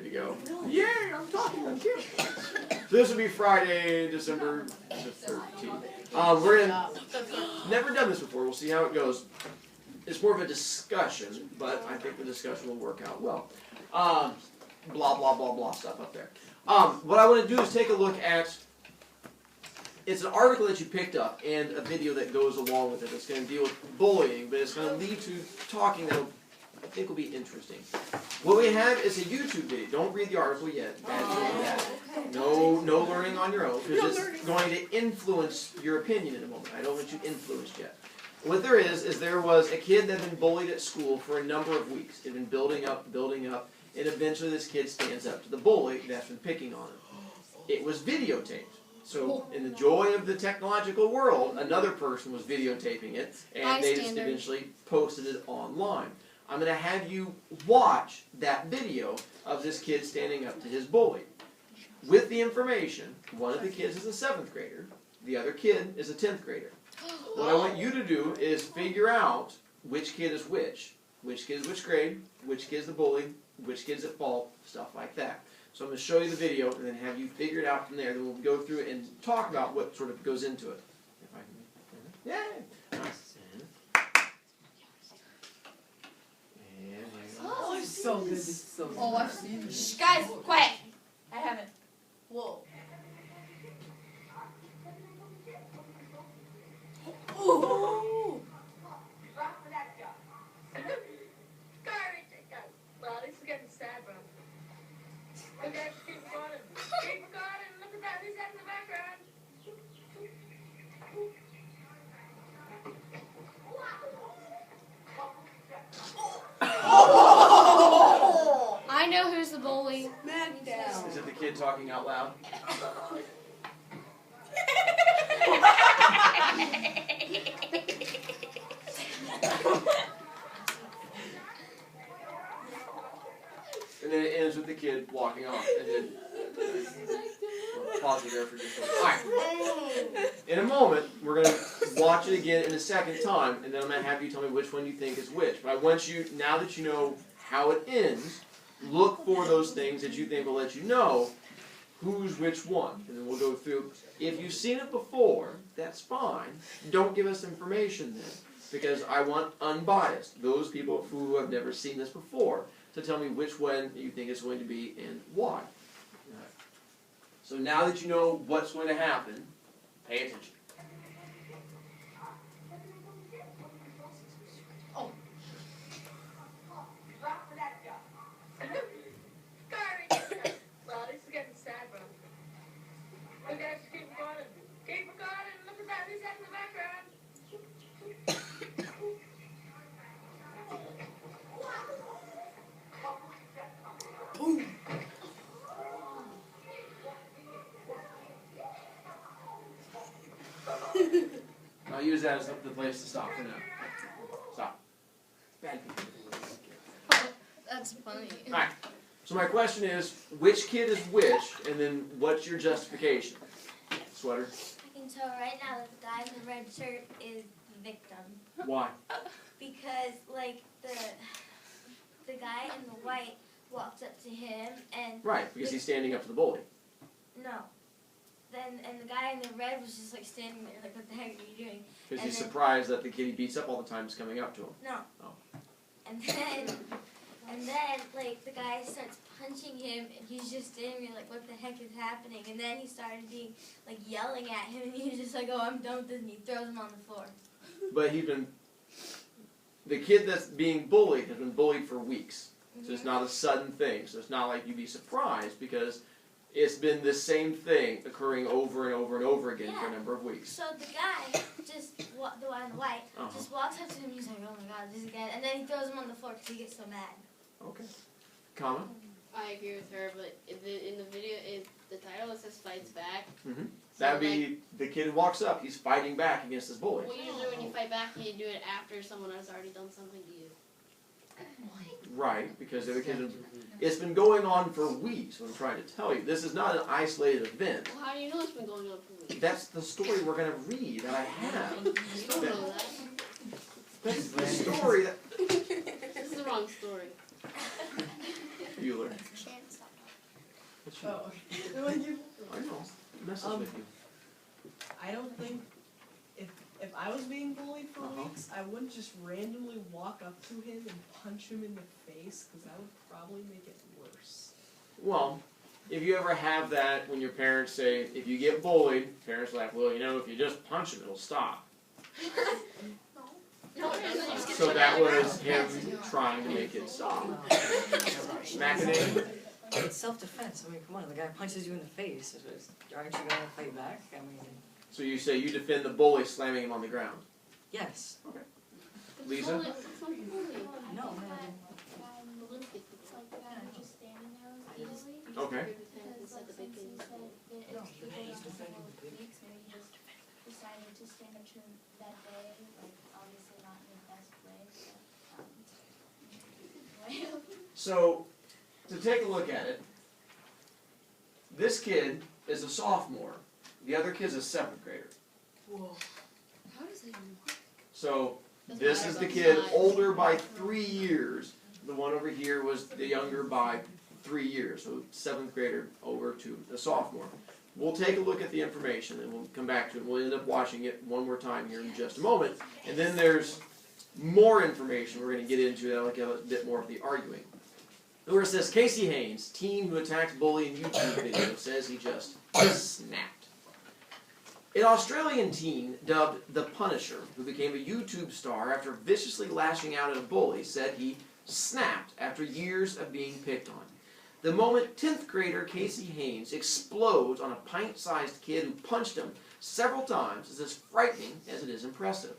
to go. Yeah, I'm talking on camera. So this will be Friday, December the 13th. We're in. Never done this before. We'll see how it goes. It's more of a discussion, but I think the discussion will work out well. Blah, blah, blah, blah stuff up there. What I want to do is take a look at, it's an article that you picked up and a video that goes along with it. It's going to deal with bullying, but it's going to lead to talking that I think will be interesting. What we have is a YouTube video. Don't read the article yet. No learning on your own, because it's going to influence your opinion in a moment. I don't want you influenced yet. What there is there was a kid that had been bullied at school for a number of weeks. It had been building up, and eventually this kid stands up to the bully that's been picking on him. It was videotaped. So, in the joy of the technological world, another person was videotaping it, and they just eventually posted it online. I'm going to have you watch that video of this kid standing up to his bully. With the information, one of the kids is a 7th grader, the other kid is a 10th grader. What I want you to do is figure out which kid is which kid is which grade, which kid is the bully, which kid's at fault, stuff like that. So I'm going to show you the video and then have you figure it out from there. Then we'll go through it and talk about what sort of goes into it. If I can, yay! Oh, it's so good. This is so good. Oh, I've seen this. Shh, guys, quiet. I haven't. Whoa. Ooh. Well, this is getting sad, bro. Look at keep recording. Keep recording. Look at that. Who's that in the background? I know who's the bully. Man down. Is it the kid talking out loud? And then it ends with the kid walking off. And then pause it there for just a minute. Alright. In a moment, we're going to watch it again in a second time, and then I'm going to have you tell me which one you think is which. But I want you, now that you know how it ends, look for those things that you think will let you know who's which one. And then we'll go through. If you've seen it before, that's fine. Don't give us information then, because I want unbiased. Those people who have never seen this before to tell me which one you think it's going to be and why. So now that you know what's going to happen, pay attention. Oh. Well, this is getting sad, bro. Look at keep recording. Keep recording. Look at that. Who's that in the background? I'll use that as the place to stop for now. Stop. Bad people. That's funny. Alright, so my question is, which kid is which, and then what's your justification? Sweater? I can tell right now that the guy in the red shirt is the victim. Why? Because, like, the guy in the white walks up to him and... Right, because he's standing up to the bully. No. And the guy in the red was just, like, standing there, like, what the heck are you doing? Because he's surprised that the kid he beats up all the time is coming up to him. No. Oh. And then, like, the guy starts punching him, and he's just standing there, like, what the heck is happening? And then he started being, like, yelling at him, and he was just like, oh, I'm done with this, and he throws him on the floor. But the kid that's being bullied has been bullied for weeks. So it's not a sudden thing. So it's not like you'd be surprised, because it's been the same thing occurring over and over and over again for a number of weeks. So the guy, the one in the white, just walks up to him, and he's like, oh my god, this again. And then he throws him on the floor because he gets so mad. Okay. Comment? I agree with her, but in the video, the title says fights back. Mm-hmm. That would be the kid who walks up. He's fighting back against his bully. Well, usually when you fight back, you do it after someone has already done something to you. Right, because the kid, it's been going on for weeks. What I'm trying to tell you, this is not an isolated event. Well, how do you know it's been going on for weeks? That's the story we're going to read that I have. You don't know that. That's the story that... This is the wrong story. Bueller. What's she- Oh, okay. Like you- I know. Messes with you. I don't think if I was being bullied for Uh-huh. weeks, I wouldn't just randomly walk up to him and punch him in the face because that would probably make it worse. Well, if you ever have that when your parents say, if you get bullied, parents are like, well, you know, if you just punch him, it'll stop. So that was him trying to make it stop. Macadam? It's self-defense. I mean, come on, the guy punches you in the face. Aren't you going to fight back? I mean, So you say you defend the bully slamming him on the ground. yes. Lisa? No, no. It's like that, just standing there was easily. Okay. Because like since he said that it was people around for weeks, maybe he just decided to stand up to him that day, like obviously not in the best way, but So, to take a look at it, this kid is a sophomore. The other kid's a 7th grader. Whoa. How does that even work? So, this is the kid older by 3 years. The one over here was the younger by 3 years. So, 7th grader over to the sophomore. We'll take a look at the information and we'll come back to it. We'll end up watching it one more time here in just a moment. And then there's more information we're going to get into that'll get a bit more of the arguing. Where it says, Casey Haynes, teen who attacks bully in YouTube video, says he just snapped. An Australian teen dubbed The Punisher, who became a YouTube star after viciously lashing out at a bully, said he snapped after years of being picked on. The moment 10th grader Casey Haynes explodes on a pint-sized kid who punched him several times is as frightening as it is impressive.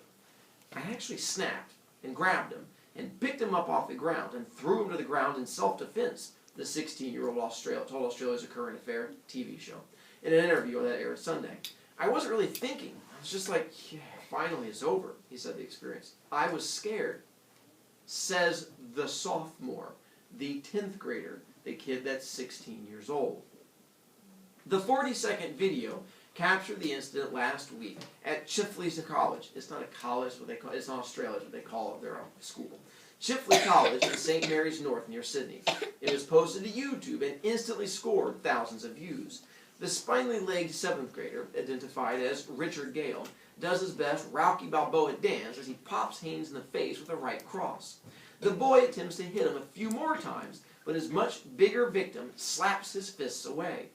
I actually snapped and grabbed him and picked him up off the ground and threw him to the ground in self-defense, the 16-year-old told Australia's A Current Affair TV show in an interview that aired Sunday. I wasn't really thinking. I was just like, yeah, finally it's over, he said the experience. I was scared, says the sophomore, the 10th grader, the kid that's 16 years old. The 40-second video captured the incident last week at Chifley's College. It's not a college, it's in Australia, it's what they call it, their school. Chifley College in St. Mary's North near Sydney. It was posted to YouTube and instantly scored thousands of views. The spindly-legged 7th grader, identified as Richard Gale, does his best Rocky Balboa dance as he pops Haynes in the face with a right cross. The boy attempts to hit him a few more times, but his much bigger victim slaps his fists away.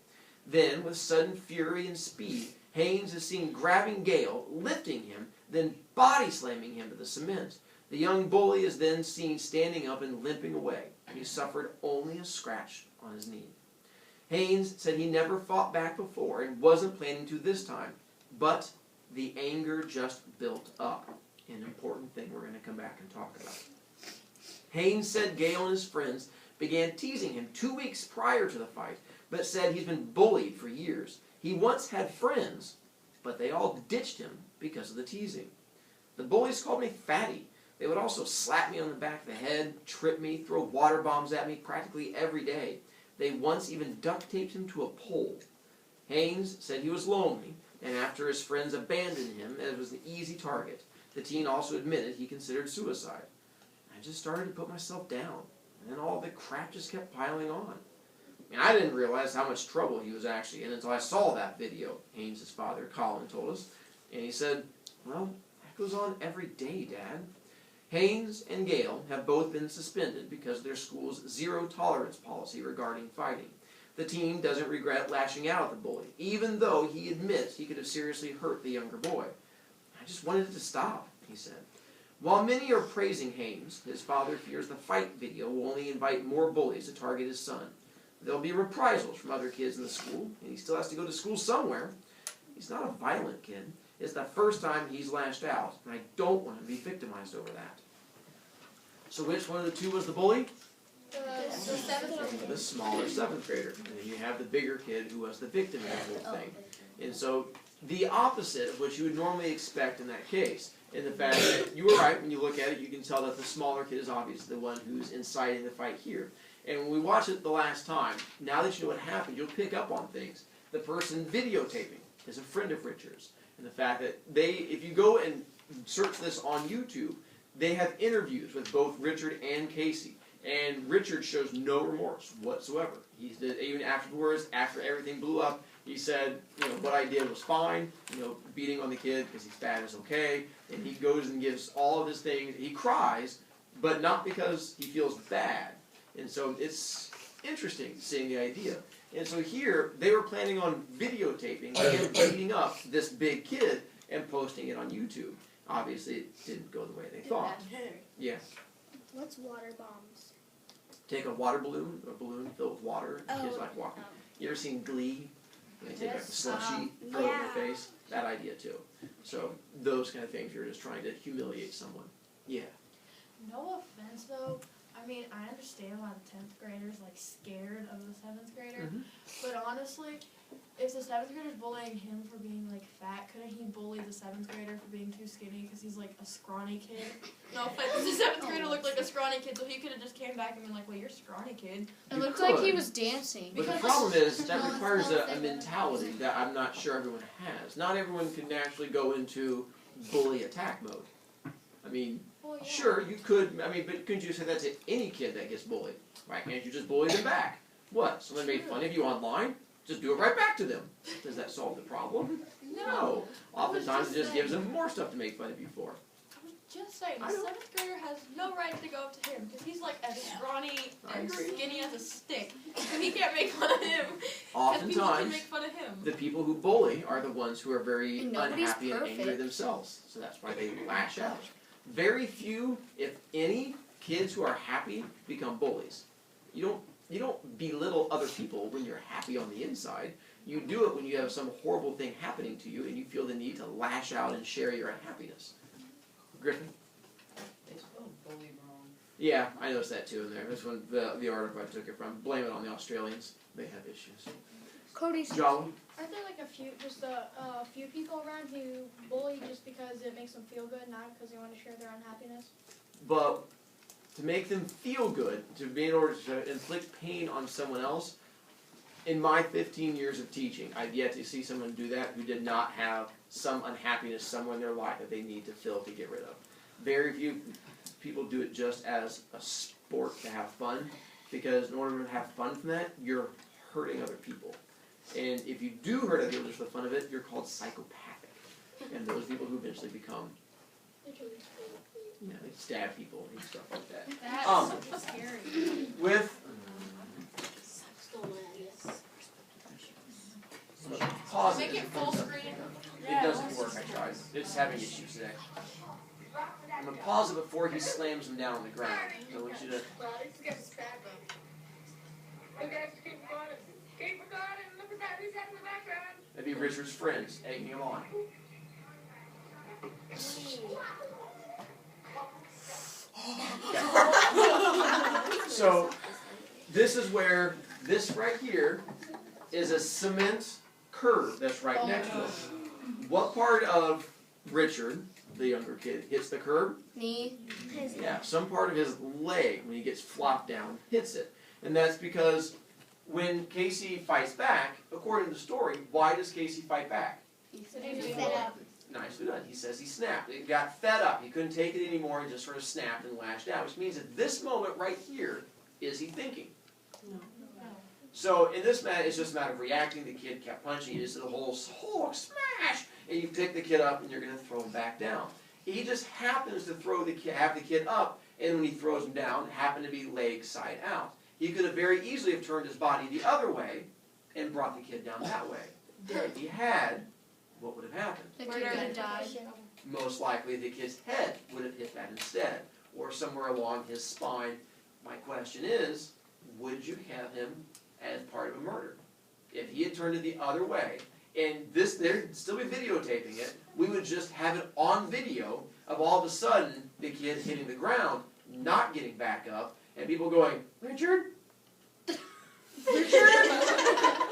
Then, with sudden fury and speed, Haynes is seen grabbing Gale, lifting him, then body slamming him to the cement. The young bully is then seen standing up and limping away. He suffered only a scratch on his knee. Haynes said he never fought back before and wasn't planning to this time, but the anger just built up. An important thing we're going to come back and talk about. Haynes said Gale and his friends began teasing him 2 weeks prior to the fight, but said he's been bullied for years. He once had friends, but they all ditched him because of the teasing. The bullies called me fatty. They would also slap me on the back of the head, trip me, throw water bombs at me practically every day. They once even duct taped him to a pole. Haynes said he was lonely, and after his friends abandoned him, it was an easy target. The teen also admitted he considered suicide. I just started to put myself down, and then all the crap just kept piling on. I didn't realize how much trouble he was actually in until I saw that video, Haynes' father, Colin, told us. And he said, well, that goes on every day, Dad. Haynes and Gale have both been suspended because of their school's zero-tolerance policy regarding fighting. The teen doesn't regret lashing out at the bully, even though he admits he could have seriously hurt the younger boy. I just wanted it to stop, he said. While many are praising Haynes, his father fears the fight video will only invite more bullies to target his son. There'll be reprisals from other kids in the school, and he still has to go to school somewhere. He's not a violent kid. It's the first time he's lashed out, and I don't want him to be victimized over that. So which one of the two was the bully? The smaller 7th grader. And then you have the bigger kid who was the victim in the whole thing. And so the opposite of what you would normally expect in that case, in the fact that you were right, when you look at it, you can tell that the smaller kid is obviously the one who's inciting the fight here. And when we watch it the last time, now that you know what happened, you'll pick up on things. The person videotaping is a friend of Richard's. And the fact that if you go and search this on YouTube, they have interviews with both Richard and Casey. And Richard shows no remorse whatsoever. He did, even afterwards, after everything blew up, he said, what I did was fine. Beating on the kid because he's fat is okay. And he goes and gives all of his things. He cries, but not because he feels bad. And so it's interesting seeing the idea. And so here, they were planning on videotaping him beating up this big kid and posting it on YouTube. Obviously, it didn't go the way they thought. Yeah. What's water bombs? Take a water balloon, a balloon filled with water, and kids like walking. You ever seen Glee? They take like the slushy, throw it in their face. That idea too. So those kind of things, you're just trying to humiliate someone. Yeah. No offense though, I mean, I understand why the 10th grader's like scared of the 7th grader, but honestly, if the 7th grader's bullying him for being like fat, couldn't he bully the 7th grader for being too skinny because he's like a scrawny kid? No offense, the 7th grader looked like a scrawny kid, so he could have just came back and been like, well, you're scrawny, kid. It looked like he was dancing. But the problem is that requires a mentality that I'm not sure everyone has. Not everyone can naturally go into bully attack mode. I mean, Well, yeah. sure, you could, but couldn't you say that to any kid that gets bullied? Why can't you just bully them back? What, someone made fun of you online? Just do it right back to them. Does that solve the problem? No. Oftentimes it just gives them more stuff to make fun of you for. I was just saying, the I know. 7th grader has no right to go up to him because he's like as scrawny I and agree. skinny as a stick. So he can't make fun of him. Because people can Oftentimes, make fun of him. the people who bully are the ones who are very And nobody's unhappy and angry perfect. themselves. So that's why they lash out. Very few, if any, kids who are happy become bullies. You don't belittle other people when you're happy on the inside. You do it when you have some horrible thing happening to you and you feel the need to lash out and share your unhappiness. Griffin? They spelled bully wrong. Yeah, I noticed that too in there. This one, the article I took it from. Blame it on the Australians. They have issues. Cody's. Jolly? Aren't there like a few people around who bully just because it makes them feel good, not because they want to share their unhappiness? But to make them feel good, to be in order to inflict pain on someone else, in my 15 years of teaching, I've yet to see someone do that who did not have some unhappiness somewhere in their life that they need to fill to get rid of. Very few people do it just as a sport to have fun, because in order to have fun from that, you're hurting other people. And if you do hurt other people just for the fun of it, you're called psychopathic. And those people who eventually become, they stab people and stuff like that. That's scary. With pause Make it full screen. It doesn't work, I tried. It's having issues today. I'm going to pause it before he slams him down on the ground. So I want you to... Well, this is getting sad, though. You guys keep recording. Keep recording. Look at that. Who's that in the background? That'd be Richard's friends egging him on. So, this is where, this right here is a cement curb that's right next to it. What part of Richard, the younger kid, hits the curb? Knee. Yeah, some part of his leg, when he gets flopped down, hits it. And that's because when Casey fights back, according to the story, why does Casey fight back? Nicely done. He says he snapped. He got fed up. He couldn't take it anymore and just sort of snapped and lashed out, which means at this moment right here, is he thinking? No. So in this matter, it's just a matter of reacting. The kid kept punching. You just did a whole smash, and you pick the kid up and you're going to throw him back down. He just happens to have the kid up, and when he throws him down, happened to be leg side out. He could have very easily have turned his body the other way and brought the kid down that way. If he had, what would have happened? The kid would have died. Most likely the kid's head would have hit that instead, or somewhere along his spine. My question is, would you have him as part of a murder? If he had turned it the other way, and they'd still be videotaping it, we would just have it on video of all of a sudden the kid hitting the ground, not getting back up, and people going, Richard? Richard?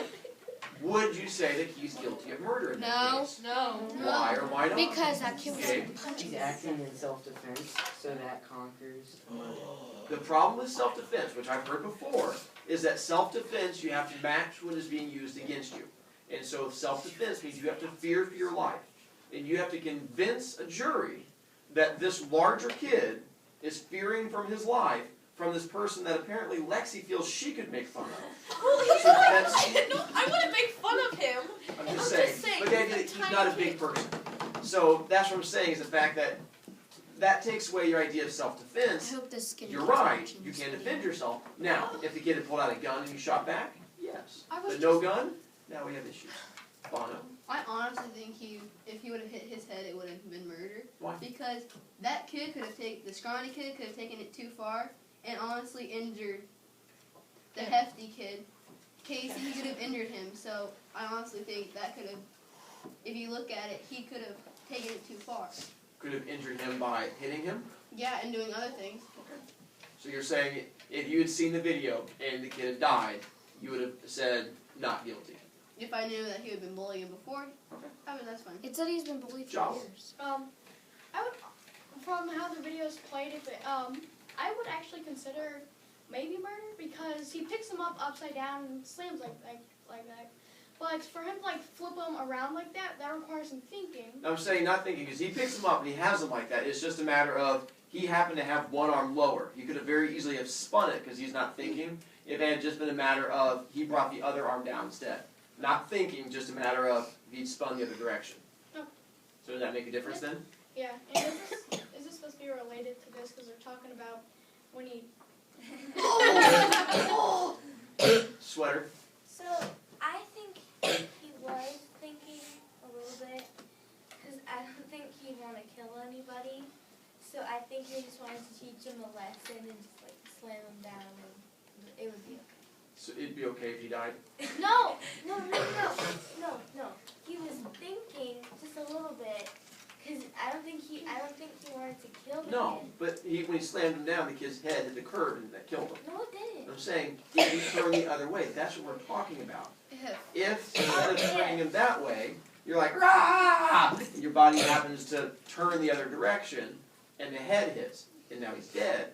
Would you say that he's guilty of murder in that No. case? No. Why or why not? Because that kid was Okay. punching. He's acting in self-defense, so that conquers murder. The problem with self-defense, which I've heard before, is that self-defense, you have to match what is being used against you. And so self-defense means you have to fear for your life. And you have to convince a jury that this larger kid is fearing from his life from this person that apparently Lexi feels she could make fun of. Holy So that's- I wouldn't make fun of him. I'm just saying, but the idea that he's not a big person. So that's what I'm saying is the fact that that takes away your idea of I self-defense. hope this kid. You're right, you can defend yourself. Now, if the kid had pulled out a gun and you shot back, yes. But no gun, now we have issues. Bono? I honestly think if he would have hit his head, it would have been murder. Why? Because that kid could have the scrawny kid could have taken it too far and honestly injured the hefty kid. Casey, he could have injured him. So I honestly think that could have, if you look at it, he could have taken it too far. Could have injured him by hitting him? Yeah, and doing other things. So you're saying if you had seen the video and the kid had died, you would have said not guilty. If I knew that he had been bullying him before, Okay. I mean, that's fine. It said he's been bullied for Job. years. I would, from how the video's played, I would actually consider maybe murder because he picks him up upside down and slams like that. But for him to flip him around like that, that requires some thinking. I'm saying not thinking because he picks him up and he has him like that. It's just a matter of he happened to have one arm lower. He could have very easily have spun it because he's not thinking. If it had just been a matter of he brought the other arm down instead. Not thinking, just a matter of he'd spun the other direction. Oh. So does that make a difference then? Yeah, and is this supposed to be related to this? Because they're talking about when he... Sweater. So I think he was thinking a little bit, because I don't think he'd want to kill anybody. So I think he just wanted to teach him a lesson and just slam him down, and it would be okay. So it'd be okay if he died? No. He was thinking just a little bit, because I don't think he wanted to kill the No, kid. but when he slammed him down, the kid's head hit the curb and that killed him. No, it didn't. I'm saying if you turn the other way, that's what we're talking about. If If instead of turning him that way, you're like, rah! And your body happens to turn the other direction, and the head hits, and now he's dead.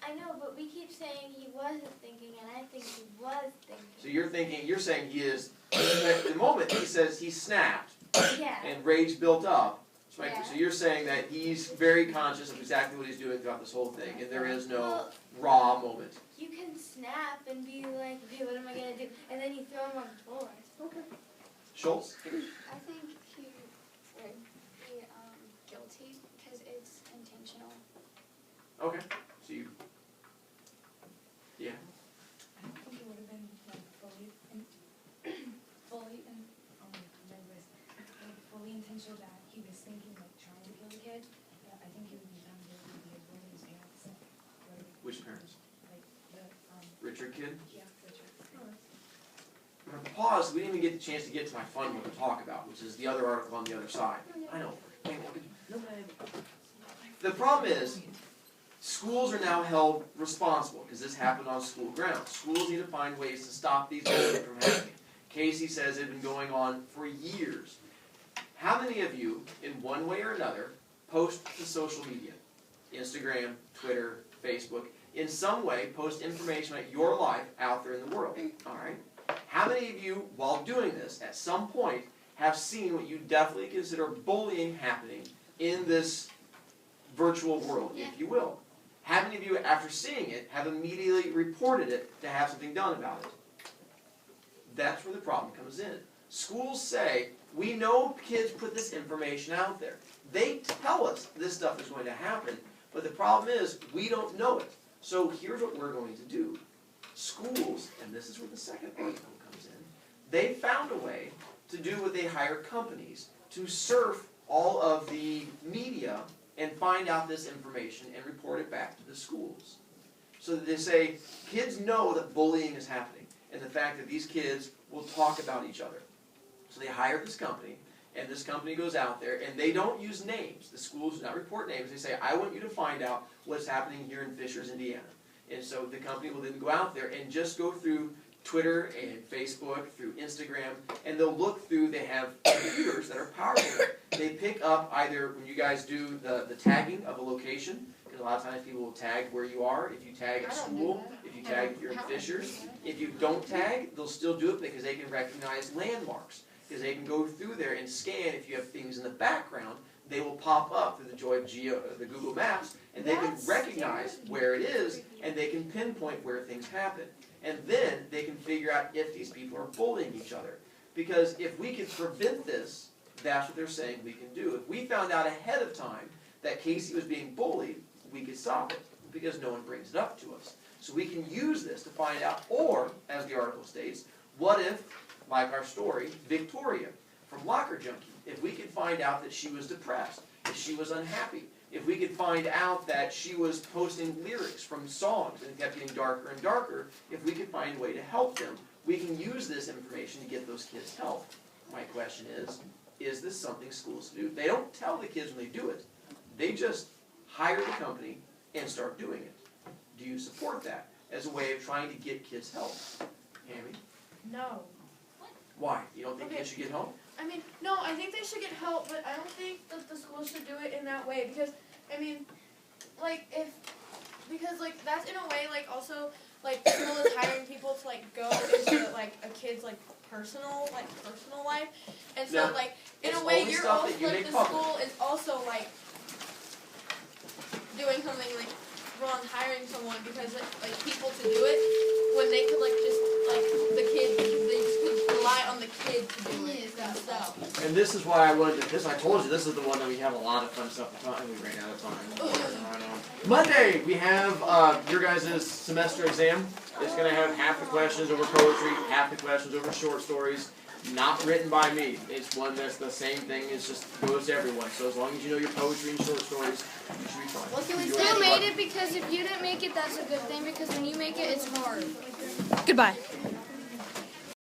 I know, but we keep saying he wasn't thinking, and I think he was thinking. So you're saying he is, at the moment he says he snapped, Yeah. and rage built up. So Yeah. so you're saying that he's very conscious of exactly what he's doing throughout this whole thing, and there is no Well, raw moment. you can snap and be like, okay, what am I gonna do? And then you throw him on the floor. Schultz? I think he would be guilty because it's intentional. Okay. So you, yeah. I don't think it would have been fully intentional that he was thinking trying to kill the kid. I think he would be found guilty because one of his parents, Which parents? the Richard kid? yeah, Richard. I'm gonna pause. We didn't even get the chance to get to my fun one to talk about, which is the other article on the other side. I know. The problem is, schools are now held responsible because this happened on school grounds. Schools need to find ways to stop these things from happening. Casey says it's been going on for years. How many of you, in one way or another, post to social media? Instagram, Twitter, Facebook, in some way post information about your life out there in the world. Alright? How many of you, while doing this, at some point, have seen what you definitely consider bullying happening in this virtual world, if you will? How many of you, after seeing it, have immediately reported it to have something done about it? That's where the problem comes in. Schools say, we know kids put this information out there. They tell us this stuff is going to happen, but the problem is, we don't know it. So here's what we're going to do. Schools, and this is where the second article comes in, they found a way to do what they hire companies to surf all of the media and find out this information and report it back to the schools. So that they say, kids know that bullying is happening, and the fact that these kids will talk about each other. So they hire this company, and this company goes out there, and they don't use names. The schools do not report names. They say, I want you to find out what's happening here in Fishers, Indiana. And so the company will then go out there and just go through Twitter and Facebook, through Instagram, and they'll look through, they have computers that are powerful. They pick up either, when you guys do the tagging of a location, because a lot of times people will tag where you are, if you tag at school, if you tag if you're in Fishers. If you don't tag, they'll still do it because they can recognize landmarks. Because they can go through there and scan if you have things in the background, they will pop up through the joy of the Google Maps, and they can recognize where it is, and they can pinpoint where things happen. And then they can figure out if these people are bullying each other. Because if we can prevent this, that's what they're saying we can do. If we found out ahead of time that Casey was being bullied, we could stop it, because no one brings it up to us. So we can use this to find out, or, as the article states, what if, like our story, Victoria from Locker Junkie, if we could find out that she was depressed, if she was unhappy, if we could find out that she was posting lyrics from songs and kept getting darker and darker, if we could find a way to help them, we can use this information to get those kids help. My question is this something schools do? They don't tell the kids when they do it. They just hire the company and start doing it. Do you support that as a way of trying to get kids help? Hammy? No. Why? You don't think kids should get help? I mean, no, I think they should get help, but I don't think that the school should do it in that way, because, I mean, like, because, like, that's in a way, like, also, like, the school is hiring people to, like, go into, like, a kid's, like, personal life, and so, No, like, in it's a way, only you're stuff also, that you like, make the public. school is also, like, doing something, like, wrong, hiring someone, because, like, people to do it, when they could, like, just, like, they just could rely on the kid to do it themselves. And this is why I wanted to, I told you, this is the one that we have a lot of fun stuff to talk, and we ran out of time. Monday, we have your guys' semester exam. It's going to have half the questions over poetry, half the questions over short stories. Not written by me. It's one that's the same thing. It just goes to everyone. So as long as you know your poetry and short stories, you should be fine. Well, can we still made it, because if you didn't make it, that's a good thing, because when you make it, it's hard. Goodbye.